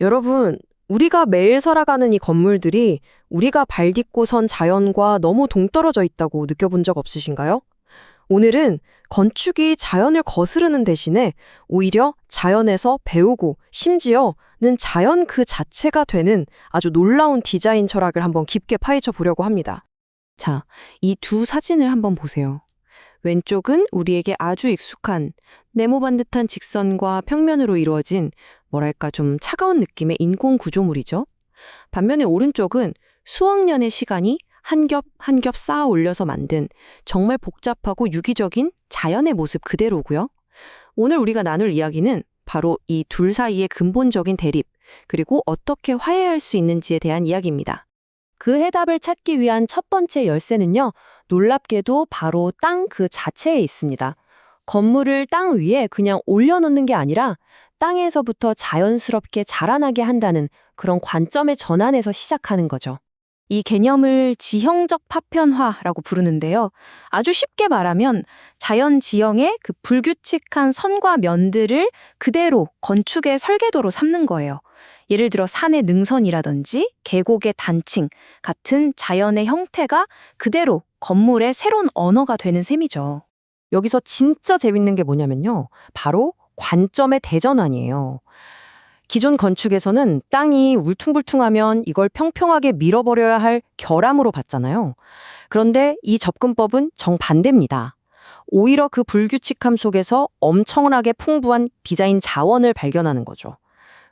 여러분, 우리가 매일 살아가는 이 건물들이 우리가 발 딛고 선 자연과 너무 동떨어져 있다고 느껴본 적 없으신가요? 오늘은 건축이 자연을 거스르는 대신에 오히려 자연에서 배우고 심지어는 자연 그 자체가 되는 아주 놀라운 디자인 철학을 한번 깊게 파헤쳐 보려고 합니다. 자, 이 두 사진을 한번 보세요. 왼쪽은 우리에게 아주 익숙한 네모반 듯한 직선과 평면으로 이루어진 뭐랄까 좀 차가운 느낌의 인공 구조물이죠. 반면에 오른쪽은 수억 년의 시간이 한 겹 한 겹 쌓아 올려서 만든 정말 복잡하고 유기적인 자연의 모습 그대로고요. 오늘 우리가 나눌 이야기는 바로 이 둘 사이의 근본적인 대립, 그리고 어떻게 화해할 수 있는지에 대한 이야기입니다. 그 해답을 찾기 위한 첫 번째 열쇠는요, 놀랍게도 바로 땅 그 자체에 있습니다. 건물을 땅 위에 그냥 올려놓는 게 아니라 땅에서부터 자연스럽게 자라나게 한다는 그런 관점의 전환에서 시작하는 거죠. 이 개념을 지형적 파편화라고 부르는데요. 아주 쉽게 말하면 자연 지형의 그 불규칙한 선과 면들을 그대로 건축의 설계도로 삼는 거예요. 예를 들어 산의 능선이라든지 계곡의 단층 같은 자연의 형태가 그대로 건물의 새로운 언어가 되는 셈이죠. 여기서 진짜 재밌는 게 뭐냐면요. 바로 관점의 대전환이에요. 기존 건축에서는 땅이 울퉁불퉁하면 이걸 평평하게 밀어버려야 할 결함으로 봤잖아요. 그런데 이 접근법은 정반대입니다. 오히려 그 불규칙함 속에서 엄청나게 풍부한 디자인 자원을 발견하는 거죠.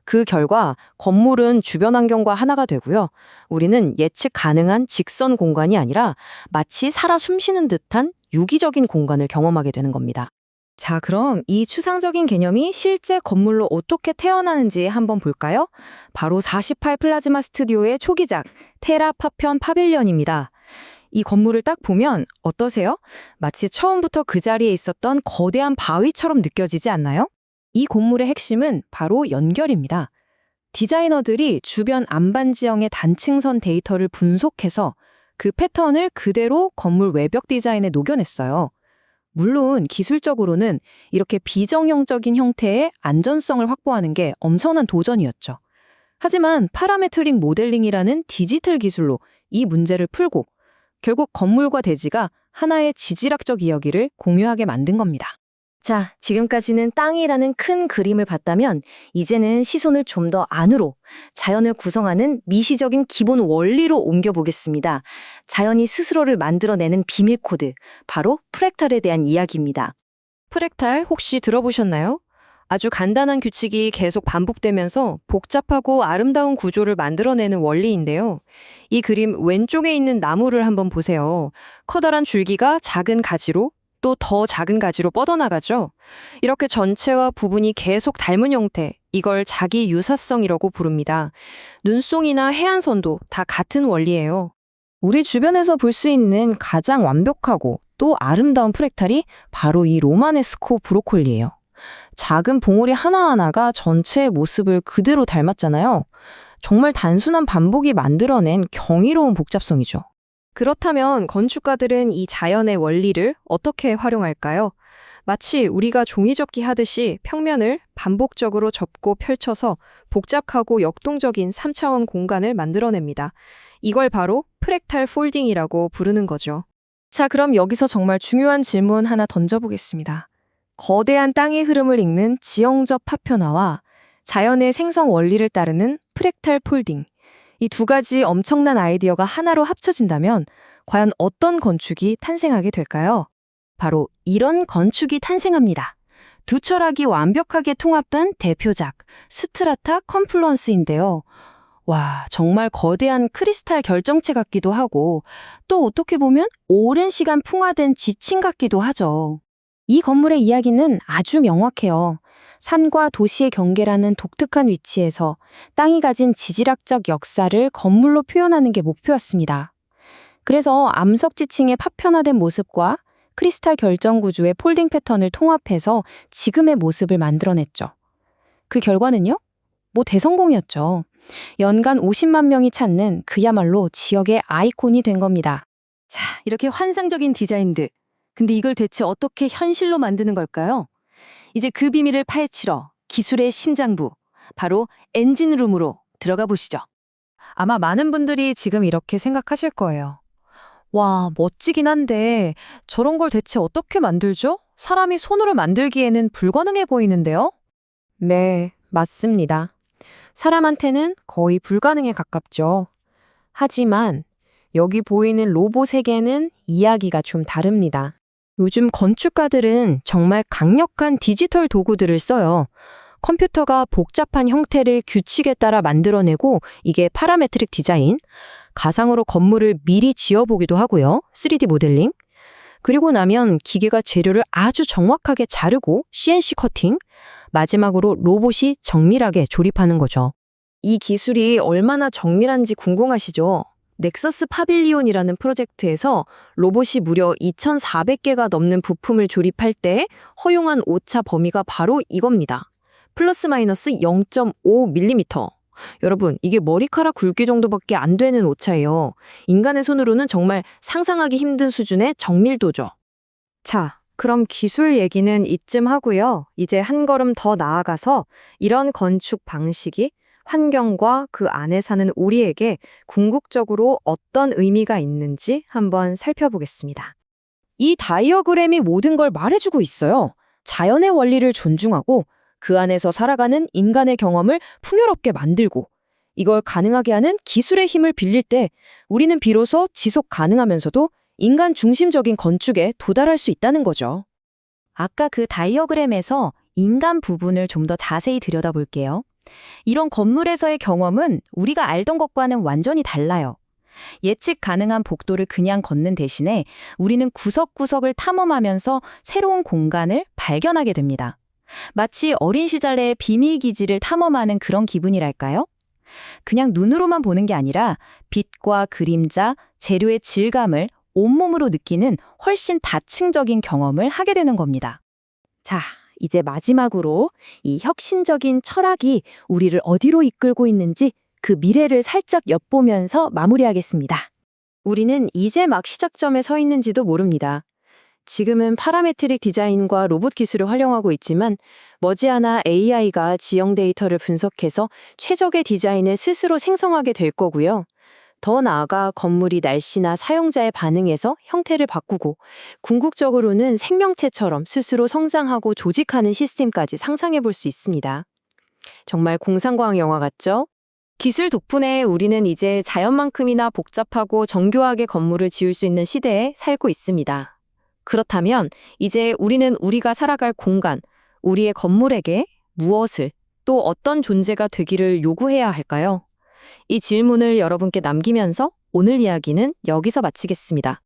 그 결과 건물은 주변 환경과 하나가 되고요. 우리는 예측 가능한 직선 공간이 아니라 마치 살아 숨쉬는 듯한 유기적인 공간을 경험하게 되는 겁니다. 자, 그럼 이 추상적인 개념이 실제 건물로 어떻게 태어나는지 한번 볼까요? 바로 48 플라즈마 스튜디오의 초기작, 테라 파편 파빌리언입니다. 이 건물을 딱 보면 어떠세요? 마치 처음부터 그 자리에 있었던 거대한 바위처럼 느껴지지 않나요? 이 건물의 핵심은 바로 연결입니다. 디자이너들이 주변 안반 지형의 단층선 데이터를 분석해서 그 패턴을 그대로 건물 외벽 디자인에 녹여냈어요. 물론 기술적으로는 이렇게 비정형적인 형태의 안전성을 확보하는 게 엄청난 도전이었죠. 하지만 파라메트릭 모델링이라는 디지털 기술로 이 문제를 풀고 결국 건물과 대지가 하나의 지질학적 이야기를 공유하게 만든 겁니다. 자, 지금까지는 땅이라는 큰 그림을 봤다면 이제는 시선을 좀 더 안으로 자연을 구성하는 미시적인 기본 원리로 옮겨보겠습니다. 자연이 스스로를 만들어내는 비밀 코드, 바로 프랙탈에 대한 이야기입니다. 프랙탈 혹시 들어보셨나요? 아주 간단한 규칙이 계속 반복되면서 복잡하고 아름다운 구조를 만들어내는 원리인데요. 이 그림 왼쪽에 있는 나무를 한번 보세요. 커다란 줄기가 작은 가지로 또 더 작은 가지로 뻗어나가죠. 이렇게 전체와 부분이 계속 닮은 형태, 이걸 자기 유사성이라고 부릅니다. 눈송이나 해안선도 다 같은 원리예요. 우리 주변에서 볼 수 있는 가장 완벽하고 또 아름다운 프랙탈이 바로 이 로마네스코 브로콜리예요. 작은 봉우리 하나하나가 전체의 모습을 그대로 닮았잖아요. 정말 단순한 반복이 만들어낸 경이로운 복잡성이죠. 그렇다면 건축가들은 이 자연의 원리를 어떻게 활용할까요? 마치 우리가 종이접기 하듯이 평면을 반복적으로 접고 펼쳐서 복잡하고 역동적인 3차원 공간을 만들어냅니다. 이걸 바로 프랙탈 폴딩이라고 부르는 거죠. 자, 그럼 여기서 정말 중요한 질문 하나 던져보겠습니다. 거대한 땅의 흐름을 읽는 지형적 파편화와 자연의 생성 원리를 따르는 프랙탈 폴딩. 이 두 가지 엄청난 아이디어가 하나로 합쳐진다면 과연 어떤 건축이 탄생하게 될까요? 바로 이런 건축이 탄생합니다. 두 철학이 완벽하게 통합된 대표작, 스트라타 컴플루언스인데요. 와, 정말 거대한 크리스탈 결정체 같기도 하고 또 어떻게 보면 오랜 시간 풍화된 지층 같기도 하죠. 이 건물의 이야기는 아주 명확해요. 산과 도시의 경계라는 독특한 위치에서 땅이 가진 지질학적 역사를 건물로 표현하는 게 목표였습니다. 그래서 암석 지층의 파편화된 모습과 크리스탈 결정 구조의 폴딩 패턴을 통합해서 지금의 모습을 만들어냈죠. 그 결과는요? 대성공이었죠. 연간 50만 명이 찾는 그야말로 지역의 아이콘이 된 겁니다. 자, 이렇게 환상적인 디자인들. 근데 이걸 대체 어떻게 현실로 만드는 걸까요? 이제 그 비밀을 파헤치러 기술의 심장부, 바로 엔진룸으로 들어가 보시죠. 아마 많은 분들이 지금 이렇게 생각하실 거예요. 와, 멋지긴 한데 저런 걸 대체 어떻게 만들죠? 사람이 손으로 만들기에는 불가능해 보이는데요? 네, 맞습니다. 사람한테는 거의 불가능에 가깝죠. 하지만 여기 보이는 로봇에게는 이야기가 좀 다릅니다. 요즘 건축가들은 정말 강력한 디지털 도구들을 써요. 컴퓨터가 복잡한 형태를 규칙에 따라 만들어내고 이게 파라메트릭 디자인, 가상으로 건물을 미리 지어보기도 하고요. 3D 모델링. 그리고 나면 기계가 재료를 아주 정확하게 자르고 CNC 커팅, 마지막으로 로봇이 정밀하게 조립하는 거죠. 이 기술이 얼마나 정밀한지 궁금하시죠? 넥서스 파빌리온이라는 프로젝트에서 로봇이 무려 2,400개가 넘는 부품을 조립할 때 허용한 오차 범위가 바로 이겁니다. 플러스 마이너스 0.5mm. 여러분, 이게 머리카락 굵기 정도밖에 안 되는 오차예요. 인간의 손으로는 정말 상상하기 힘든 수준의 정밀도죠. 자, 그럼 기술 얘기는 이쯤 하고요. 이제 한 걸음 더 나아가서 이런 건축 방식이 환경과 그 안에 사는 우리에게 궁극적으로 어떤 의미가 있는지 한번 살펴보겠습니다. 이 다이어그램이 모든 걸 말해주고 있어요. 자연의 원리를 존중하고 그 안에서 살아가는 인간의 경험을 풍요롭게 만들고 이걸 가능하게 하는 기술의 힘을 빌릴 때 우리는 비로소 지속 가능하면서도 인간 중심적인 건축에 도달할 수 있다는 거죠. 아까 그 다이어그램에서 인간 부분을 좀 더 자세히 들여다볼게요. 이런 건물에서의 경험은 우리가 알던 것과는 완전히 달라요. 예측 가능한 복도를 그냥 걷는 대신에 우리는 구석구석을 탐험하면서 새로운 공간을 발견하게 됩니다. 마치 어린 시절의 비밀기지를 탐험하는 그런 기분이랄까요? 그냥 눈으로만 보는 게 아니라 빛과 그림자, 재료의 질감을 온몸으로 느끼는 훨씬 다층적인 경험을 하게 되는 겁니다. 자, 이제 마지막으로 이 혁신적인 철학이 우리를 어디로 이끌고 있는지 그 미래를 살짝 엿보면서 마무리하겠습니다. 우리는 이제 막 시작점에 서 있는지도 모릅니다. 지금은 파라메트릭 디자인과 로봇 기술을 활용하고 있지만 머지않아 AI가 지형 데이터를 분석해서 최적의 디자인을 스스로 생성하게 될 거고요. 더 나아가 건물이 날씨나 사용자의 반응에서 형태를 바꾸고 궁극적으로는 생명체처럼 스스로 성장하고 조직하는 시스템까지 상상해 볼 수 있습니다. 정말 공상과학 영화 같죠? 기술 덕분에 우리는 이제 자연만큼이나 복잡하고 정교하게 건물을 지을 수 있는 시대에 살고 있습니다. 그렇다면 이제 우리는 우리가 살아갈 공간, 우리의 건물에게 무엇을 또 어떤 존재가 되기를 요구해야 할까요? 이 질문을 여러분께 남기면서 오늘 이야기는 여기서 마치겠습니다.